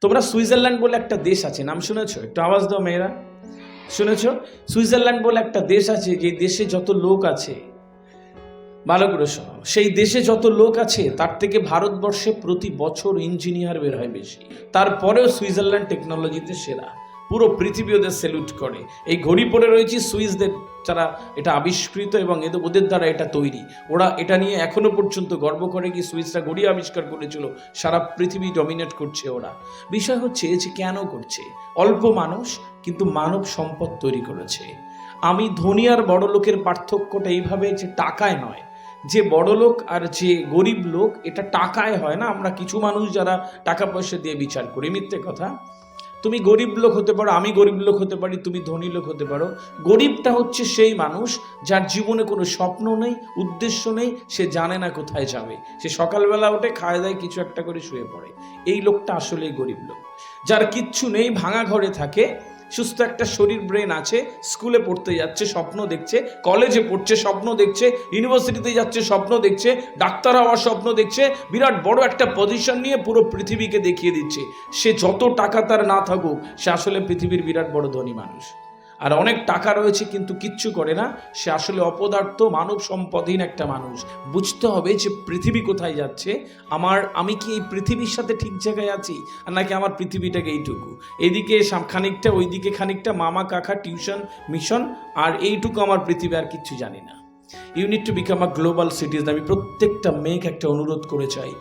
তোমরা সুইজারল্যান্ড বলে একটা দেশ আছে, নাম শুনেছো? একটু আওয়াজ দাও মেয়েরা, শুনেছো? সুইজারল্যান্ড বলে একটা দেশ আছে, যে দেশে যত লোক আছে, ভালো করে শোনো, সেই দেশে যত লোক আছে তার থেকে ভারতবর্ষে প্রতি বছর ইঞ্জিনিয়ার বের হয় বেশি। তারপরেও সুইজারল্যান্ড টেকনোলজিতে সেরা, পুরো পৃথিবী ওদের স্যালুট করে। এই ঘড়ি পরে রয়েছে সুইসদের, যারা এটা আবিষ্কৃত এবং ওদের দ্বারা এটা তৈরি। ওরা এটা নিয়ে এখনো পর্যন্ত গর্ব করে কি সুইসরা ঘড়ি আবিষ্কার করেছিল, সারা পৃথিবী ডমিনেট করছে ওরা। বিষয় হচ্ছে যে কেন করছে, অল্প মানুষ কিন্তু মানব সম্পদ তৈরি করেছে। আমি ধনী আর বড় লোকের পার্থক্যটা এইভাবে, যে টাকায় নয়। যে বড় লোক আর যে গরিব লোক, এটা টাকায় হয় না। আমরা কিছু মানুষ যারা টাকা পয়সা দিয়ে বিচার করি, মিথ্যে কথা। তুমি গরিব লোক হতে পারো, আমি গরিব লোক হতে পারি, তুমি ধনী লোক হতে পারো। গরিবটা হচ্ছে সেই মানুষ যার জীবনে কোনো স্বপ্ন নেই, উদ্দেশ্য নেই, সে জানে না কোথায় যাবে। সে সকালবেলা ওঠে, খায় দায়, কিছু একটা করে শুয়ে পড়ে। এই লোকটা আসলেই গরিব লোক। যার কিচ্ছু নেই, ভাঙা ঘরে থাকে, সুস্থ একটা শরীর, ব্রেন আছে, স্কুলে পড়তে যাচ্ছে, স্বপ্ন দেখছে, কলেজে পড়ছে, স্বপ্ন দেখছে, ইউনিভার্সিটিতে যাচ্ছে, স্বপ্ন দেখছে, ডাক্তার হওয়ার স্বপ্ন দেখছে, বিরাট বড় একটা পজিশন নিয়ে পুরো পৃথিবীকে দেখিয়ে দিচ্ছে। সে যত টাকা তার না থাকুক, সে আসলে পৃথিবীর বিরাট বড় ধনী মানুষ। আর অনেক টাকা রয়েছে কিন্তু কিচ্ছু করে না, সে আসলে অপদার্থ, মানব সম্পদহীন একটা মানুষ। বুঝতে হবে যে পৃথিবী কোথায় যাচ্ছে, আমি কি এই পৃথিবীর সাথে ঠিক জায়গায় আছি, আর নাকি আমার পৃথিবীটাকে এইটুকু, এইদিকে খানিকটা, ওইদিকে খানিকটা, মামা কাকা, টিউশন, মিশন, আর এইটুকু আমার পৃথিবী, আর কিচ্ছু জানি না। You need to become a global citizen. আমি প্রত্যেকটা মেয়েকে একটা অনুরোধ করে চাই,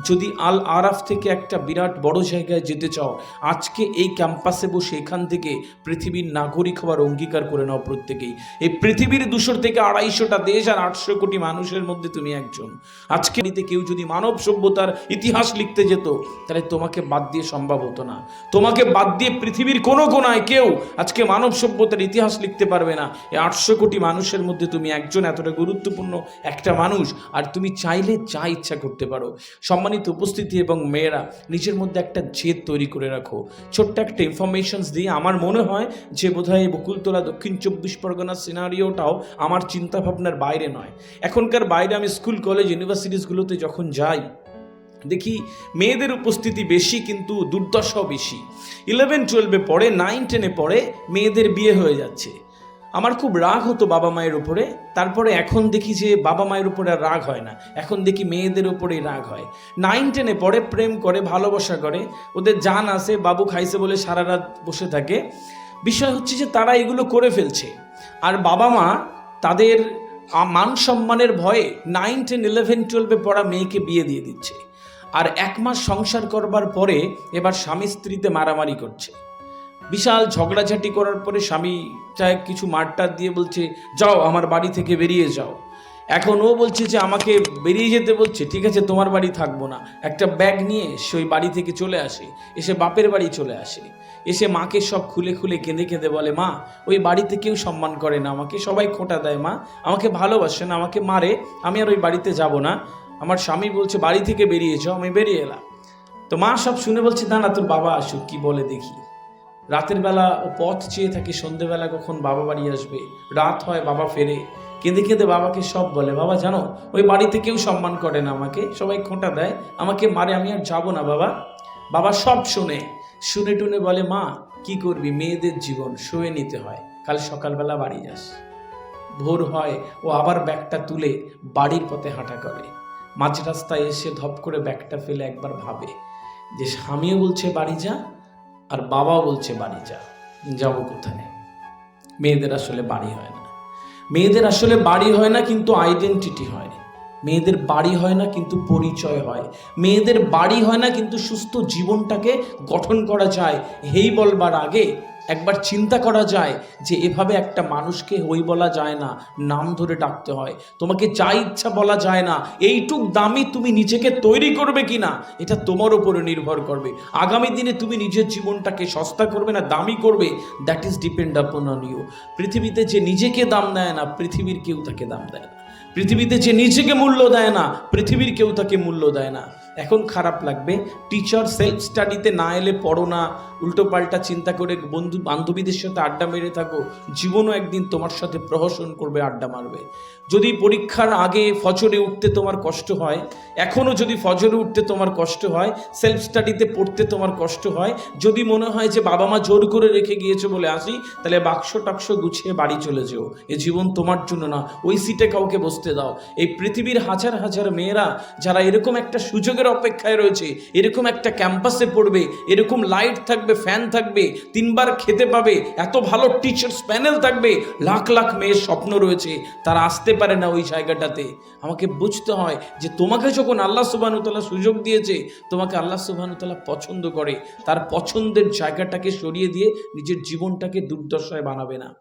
যদি আল আরাফ থেকে একটা বিরাট বড় জায়গায় যেতে চাও, আজকে এই ক্যাম্পাসে বসে এখান থেকে পৃথিবীর নাগরিক হওয়ার অঙ্গীকার করে নাও প্রত্যেকেই। এই পৃথিবীর 200 থেকে 250টা দেশ আর 800 কোটি মানুষের মধ্যে তুমি একজন। আজকে কেউ যদি মানব সভ্যতার ইতিহাস লিখতে যেত, তাহলে তোমাকে বাদ দিয়ে সম্ভব হতো না। তোমাকে বাদ দিয়ে পৃথিবীর কোনো কোনায় কেউ আজকে মানব সভ্যতার ইতিহাস লিখতে পারবে না। এই 800 কোটি মানুষের মধ্যে তুমি একজন, এতটা গুরুত্বপূর্ণ একটা মানুষ, আর তুমি চাইলে যা ইচ্ছা করতে পারো। সম্মানিত উপস্থিতি এবং মেয়েরা, নিজের মধ্যে একটা জেদ তৈরি করে রাখো। ছোট্ট একটা ইনফরমেশনস দিয়ে আমার মনে হয় যে বোধহয় বকুলতলা দক্ষিণ 24 পরগনার সিনারিওটাও আমার চিন্তাভাবনার বাইরে নয়। এখনকার বাইরে আমি স্কুল, কলেজ, ইউনিভার্সিটিসগুলোতে যখন যাই, দেখি মেয়েদের উপস্থিতি বেশি, কিন্তু দুর্দশাও বেশি। 11-12-এ পড়ে, 9-10-এ পড়ে, মেয়েদের বিয়ে হয়ে যাচ্ছে। আমার খুব রাগ হতো বাবা মায়ের উপরে। তারপরে এখন দেখি যে বাবা মায়ের উপরে আর রাগ হয় না, এখন দেখি মেয়েদের উপরেই রাগ হয়। 9-10-এ পড়ে, প্রেম করে, ভালোবাসা করে, ওদের জান আসে, বাবু খাইছে বলে সারা রাত বসে থাকে। বিষয় হচ্ছে যে তারা এগুলো করে ফেলছে, আর বাবা মা তাদের মান সম্মানের ভয়ে 9-10-11-12-এ পড়া মেয়েকে বিয়ে দিয়ে দিচ্ছে। আর 1 মাস সংসার করবার পরে এবার স্বামী স্ত্রীতে মারামারি করছে। বিশাল ঝগড়াঝাটি করার পরে স্বামী চায় কিছু মারটার দিয়ে বলছে, যাও আমার বাড়ি থেকে বেরিয়ে যাও। এখন ও বলছে যে আমাকে বেরিয়ে যেতে বলছে, ঠিক আছে তোমার বাড়ি থাকবো না। একটা ব্যাগ নিয়ে সে ওই বাড়ি থেকে চলে আসে, এসে বাপের বাড়ি চলে আসে। এসে মাকে সব খুলে খুলে কেঁদে কেঁদে বলে, মা, ওই বাড়িতে কেউ সম্মান করে না আমাকে, সবাই খোঁটা দেয়, মা আমাকে ভালোবাসে না, আমাকে মারে, আমি আর ওই বাড়িতে যাব না। আমার স্বামী বলছে বাড়ি থেকে বেরিয়ে যাও, আমি বেরিয়ে এলাম। তো মা সব শুনে বলছে, না না, তোর বাবা আসুক, কি বলে দেখি। রাতের বেলা ও পথ চেয়ে থাকে সন্ধেবেলা কখন বাবা বাড়ি আসবে। রাত হয়, বাবা ফেরে, কেঁদে কেঁদে বাবাকে সব বলে, বাবা জানো ওই বাড়িতে কেউ সম্মান করে না আমাকে, সবাই খোঁটা দেয়, আমাকে মারে, আমি আর যাব না বাবা। বাবা সব শুনে টুনে বলে, মা কি করবি, মেয়েদের জীবন সয়ে নিতে হয়, কাল সকালবেলা বাড়ি যাস। ভোর হয়, ও আবার ব্যাগটা তুলে বাড়ির পথে হাঁটা করে। মাঝ রাস্তায় এসে ধপ করে ব্যাগটা ফেলে একবার ভাবে যে স্বামীও বলছে বাড়ি যা, আর বাবাও বলছে বাড়ি যা, যাবো কোথায়। মেয়েদের আসলে বাড়ি হয় না, মেয়েদের আসলে বাড়ি হয় না কিন্তু আইডেন্টিটি হয়। মেয়েদের বাড়ি হয় না কিন্তু পরিচয় হয়। মেয়েদের বাড়ি হয় না কিন্তু সুস্থ জীবনটাকে গঠন করা যায়। হেই বলবার আগে একবার চিন্তা করা যায় যে এভাবে একটা মানুষকে হই বলা যায় না, নাম ধরে ডাকতে হয়। তোমাকে যা ইচ্ছা বলা যায় না। এইটুক দামি তুমি নিজেকে তৈরি করবে কিনা, এটা তোমার উপরে নির্ভর করবে। আগামী দিনে তুমি নিজের জীবনটাকে সস্তা করবে না দামি করবে, that is depend upon you. পৃথিবীতে যে নিজেকে দাম দেয় না, পৃথিবীর কেউ তাকে দাম দেয় না। পৃথিবীতে যে নিজেকে মূল্য দেয় না, পৃথিবীর কেউ তাকে মূল্য দেয় না। এখন খারাপ লাগবে, টিচার সেলফ স্টাডিতে না এলে পড়ো না, উল্টো পাল্টা চিন্তা করে বন্ধু বান্ধবীদের সাথে আড্ডা মেরে থাকো, জীবনও একদিন তোমার সাথে প্রহসন করবে, আড্ডা মারবে। যদি পরীক্ষার আগে ফজরে উঠতে তোমার কষ্ট হয়, এখনও যদি ফজরে উঠতে তোমার কষ্ট হয়, সেলফ স্টাডিতে পড়তে তোমার কষ্ট হয়, যদি মনে হয় যে বাবা মা জোর করে রেখে গিয়েছে বলে আসি, তাহলে বাক্স টাক্স গুছিয়ে বাড়ি চলে যেও। এ জীবন তোমার জন্য না, ওই সিটে কাউকে বসতে দাও। এই পৃথিবীর হাজার হাজার মেয়েরা যারা এরকম একটা সুযোগের অপেক্ষায় রয়েছে, এরকম একটা ক্যাম্পাসে পড়বে, এরকম লাইট থাকবে, ফ্যান থাকবে, 3 বার খেতে পাবে, এত ভালো টিচার্স প্যানেল থাকবে, লাখ লাখ মেয়ের স্বপ্ন রয়েছে, তারা আসতে পারে না ওই জায়গাটাতে। আমাকে বুঝতে হয় যে তোমাকে যখন আল্লাহ সুবহানাহু ওয়া তাআলা সুযোগ দিয়েছে, তোমাকে আল্লাহ সুবহানাহু ওয়া তাআলা পছন্দ করে, তার পছন্দের জায়গাটাকে সরিয়ে দিয়ে নিজের জীবনটাকে দুর্দশায় বানাবে না।